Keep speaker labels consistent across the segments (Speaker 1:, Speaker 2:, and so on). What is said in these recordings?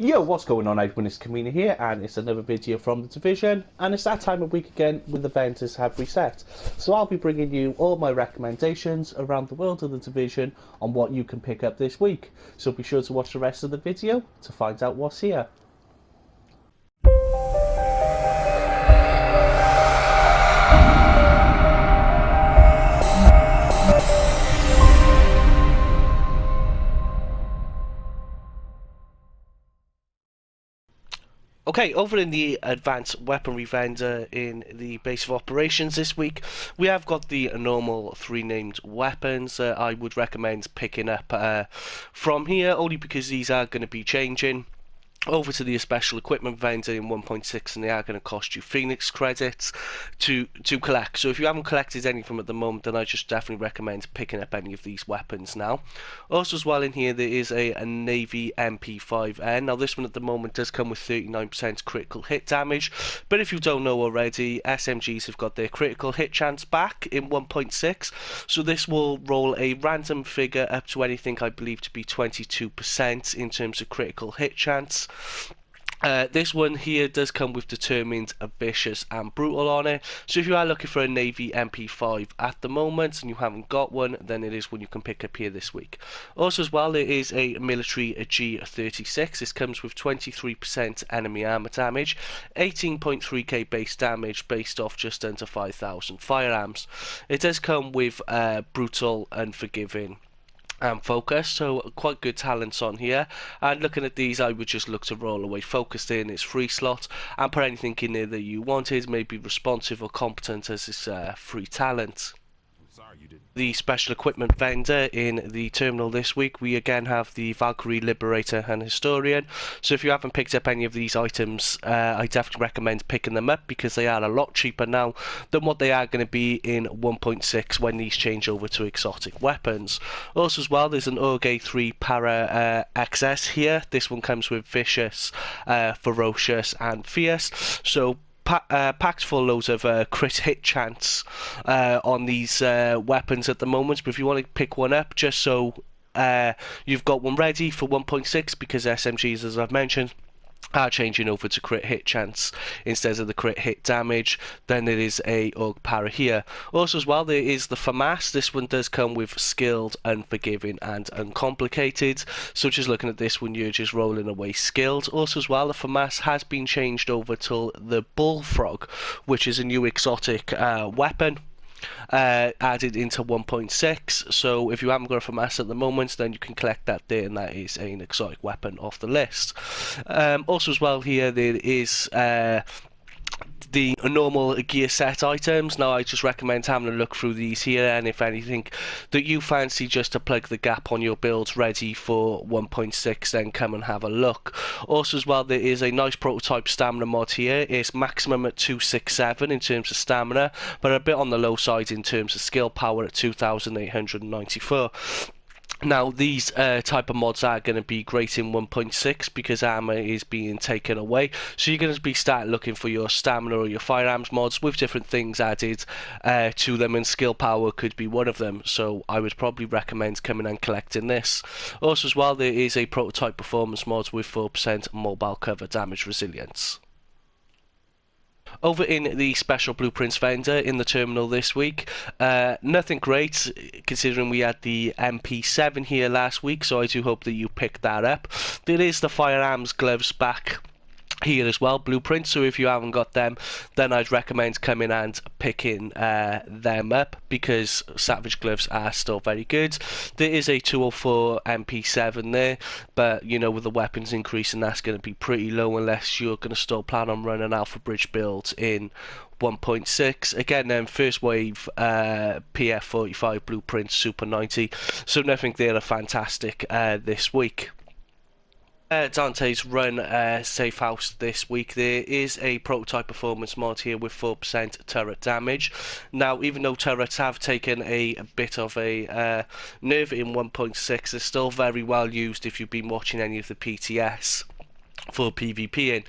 Speaker 1: Yo, what's going on everyone, it's Kamina here and it's another video from the Division, and it's that time of week again when the vendors have reset. So I'll be bringing you all my recommendations around the world of the Division on what you can pick up this week. So be sure to watch the rest of the video to find out what's here. Okay, over in the advanced weaponry vendor in the base of operations this week, we have got the normal three named weapons. I would recommend picking up from here only because these are going to be changing over to the special equipment vendor in 1.6, and they are going to cost you Phoenix credits to collect. So if you haven't collected any from at the moment, then I just definitely recommend picking up any of these weapons now. Also as well in here there is a Navy MP5N. Now this one at the moment does come with 39% critical hit damage, but if you don't know already, SMGs have got their critical hit chance back in 1.6, so this will roll a random figure up to anything I believe to be 22% in terms of critical hit chance. This one here does come with determined, vicious and brutal on it, so if you are looking for a Navy MP5 at the moment and you haven't got one, then it is one you can pick up here this week. Also as well, there is a military G36. This comes with 23% enemy armor damage, 18.3k base damage based off just under 5,000 firearms. It does come with brutal, unforgiving and focus, so quite good talents on here. And looking at these, I would just look to roll away focused in its free slot and put anything in there that you wanted, maybe responsive or competent as this free talent. The special equipment vendor in the terminal this week, we again have the Valkyrie, Liberator and Historian. So if you haven't picked up any of these items, I definitely recommend picking them up because they are a lot cheaper now than what they are going to be in 1.6 when these change over to exotic weapons. Also as well, there's an Orge 3 Para XS here. This one comes with Vicious, Ferocious and Fierce. So packed full loads of crit hit chance on these weapons at the moment, but if you want to pick one up just so you've got one ready for 1.6, because SMGs, as I've mentioned, are changing over to crit hit chance instead of the crit hit damage, then there is a Org Para here. Also as well, there is the FAMAS. This one does come with skilled, unforgiving and uncomplicated, so just looking at this one, you're just rolling away skilled. Also as well, the FAMAS has been changed over to the Bullfrog, which is a new exotic weapon added into 1.6, so if you haven't got a FAMAS at the moment, then you can collect that there, and that is an exotic weapon off the list. Also as well here, there is the normal gear set items. Now I just recommend having a look through these here, and if anything that you fancy just to plug the gap on your builds ready for 1.6, then come and have a look. Also as well, there is a nice prototype stamina mod here. It's maximum at 267 in terms of stamina, but a bit on the low side in terms of skill power at 2,894. Now these type of mods are going to be great in 1.6 because armor is being taken away, so you're going to be start looking for your stamina or your firearms mods with different things added to them, and skill power could be one of them, so I would probably recommend coming and collecting this. Also as well, there is a prototype performance mod with 4% mobile cover damage resilience. Over in the special blueprints vendor in the terminal this week, nothing great considering we had the MP7 here last week, so I do hope that you picked that up. There is the firearms gloves back here as well, blueprint, so if you haven't got them, then I'd recommend coming and picking them up because Savage gloves are still very good. There is a 204 MP7 there, but you know, with the weapons increasing, that's going to be pretty low unless you're going to still plan on running Alpha Bridge builds in 1.6. Again, then first wave PF45 blueprints Super 90, so nothing there are fantastic this week. Dante's run safe house this week. There is a prototype performance mod here with 4% turret damage. Now, even though turrets have taken a bit of a nerve in 1.6, they're still very well used if you've been watching any of the PTS for PvPing.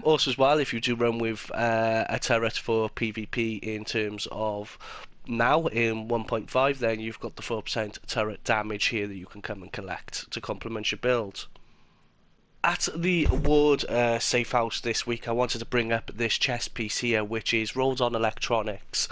Speaker 1: Also as well, if you do run with a turret for PvP in terms of now in 1.5, then you've got the 4% turret damage here that you can come and collect to complement your build. At the Ward safe house this week, I wanted to bring up this chest piece here, which is rolled on electronics.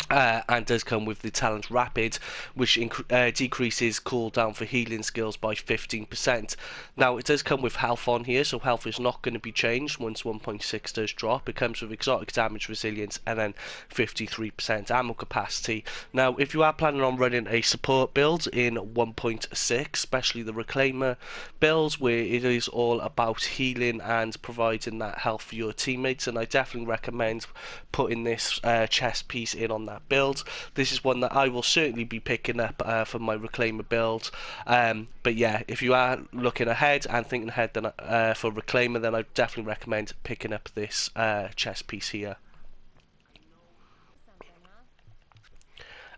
Speaker 1: And does come with the Talent Rapid, which decreases cooldown for healing skills by 15%. Now, it does come with health on here, so health is not going to be changed once 1.6 does drop. It comes with exotic damage resilience and then 53% ammo capacity. Now, if you are planning on running a support build in 1.6, especially the Reclaimer builds, where it is all about healing and providing that health for your teammates, and I definitely recommend putting this chest piece in on that build. This is one that I will certainly be picking up for my Reclaimer build. But yeah, if you are looking ahead and thinking ahead then, for Reclaimer, then I definitely recommend picking up this chest piece here.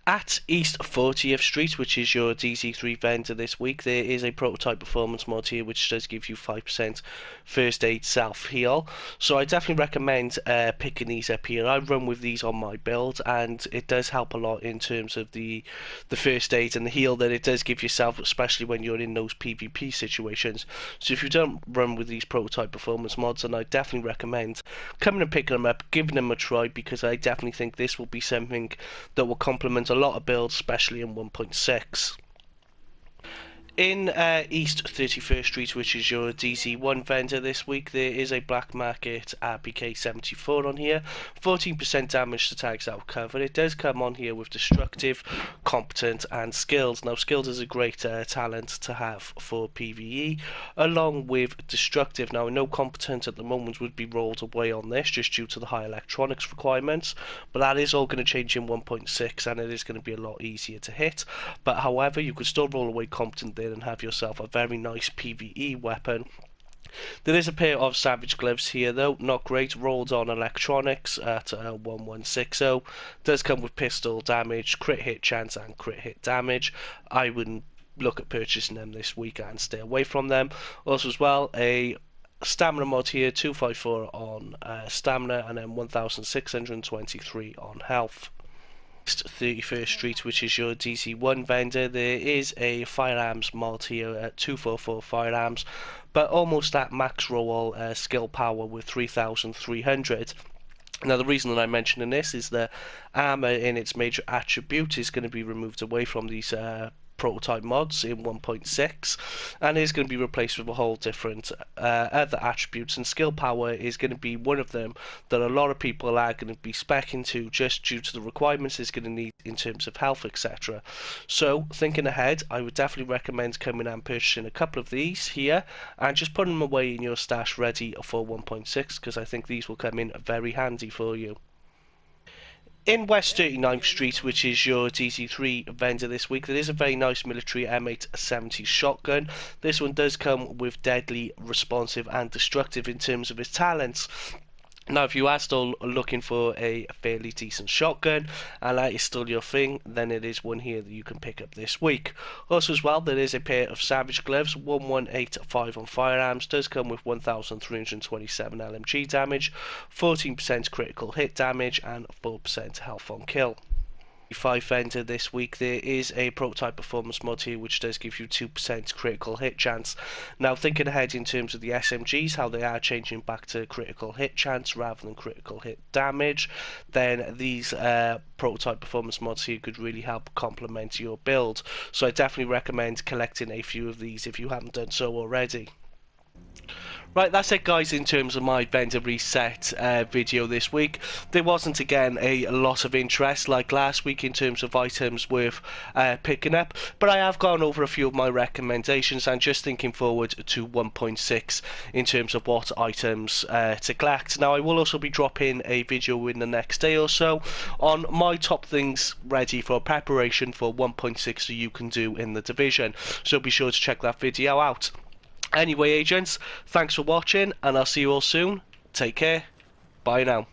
Speaker 1: At East 40th Street, which is your DC3 vendor this week, there is a prototype performance mod here which does give you 5% first aid self-heal. So I definitely recommend picking these up here. I run with these on my build, and it does help a lot in terms of the first aid and the heal that it does give yourself, especially when you're in those PvP situations. So if you don't run with these prototype performance mods, then I definitely recommend coming and picking them up, giving them a try, because I definitely think this will be something that will complement a lot of builds, especially in 1.6. In East 31st Street, which is your DC1 vendor this week, there is a black market RPK-74 on here. 14% damage to tags out covered. It does come on here with destructive, competent, and skills. Now, skills is a great talent to have for PvE, along with destructive. Now, I know competent at the moment would be rolled away on this just due to the high electronics requirements, but that is all going to change in 1.6, and it is going to be a lot easier to hit. But however, you could still roll away competent there and have yourself a very nice PvE weapon. There is a pair of Savage Gloves here though, not great, rolled on electronics at 1160. Does come with pistol damage, crit hit chance and crit hit damage. I wouldn't look at purchasing them this week and stay away from them. Also as well, a stamina mod here, 254 on stamina and then 1623 on health. 31st Street, which is your DC1 vendor, there is a firearms mod here at 244 firearms, but almost at max roll skill power with 3300. Now, the reason that I'm mentioning this is that armor in its major attribute is going to be removed away from these prototype mods in 1.6, and is going to be replaced with a whole different other attributes, and skill power is going to be one of them that a lot of people are going to be speccing to just due to the requirements it's going to need in terms of health, etc. So thinking ahead, I would definitely recommend coming and purchasing a couple of these here and just putting them away in your stash ready for 1.6, because I think these will come in very handy for you. In West 39th Street, which is your DC3 vendor this week, there is a very nice military M870 shotgun. This one does come with deadly, responsive and destructive in terms of its talents. Now, if you are still looking for a fairly decent shotgun and that is still your thing, then it is one here that you can pick up this week. Also as well, there is a pair of Savage Gloves, 1185 on firearms, does come with 1327 LMG damage, 14% critical hit damage and 4% health on kill. 5 vendor this week, there is a prototype performance mod here which does give you 2% critical hit chance. Now, thinking ahead in terms of the SMGs, how they are changing back to critical hit chance rather than critical hit damage, then these prototype performance mods here could really help complement your build. So I definitely recommend collecting a few of these if you haven't done so already. Right, that's it guys in terms of my vendor reset video this week. There wasn't again a lot of interest like last week in terms of items worth picking up, but I have gone over a few of my recommendations and just thinking forward to 1.6 in terms of what items to collect. Now, I will also be dropping a video in the next day or so on my top things ready for preparation for 1.6 that you can do in the division, so be sure to check that video out. Anyway, agents, thanks for watching, and I'll see you all soon. Take care. Bye now.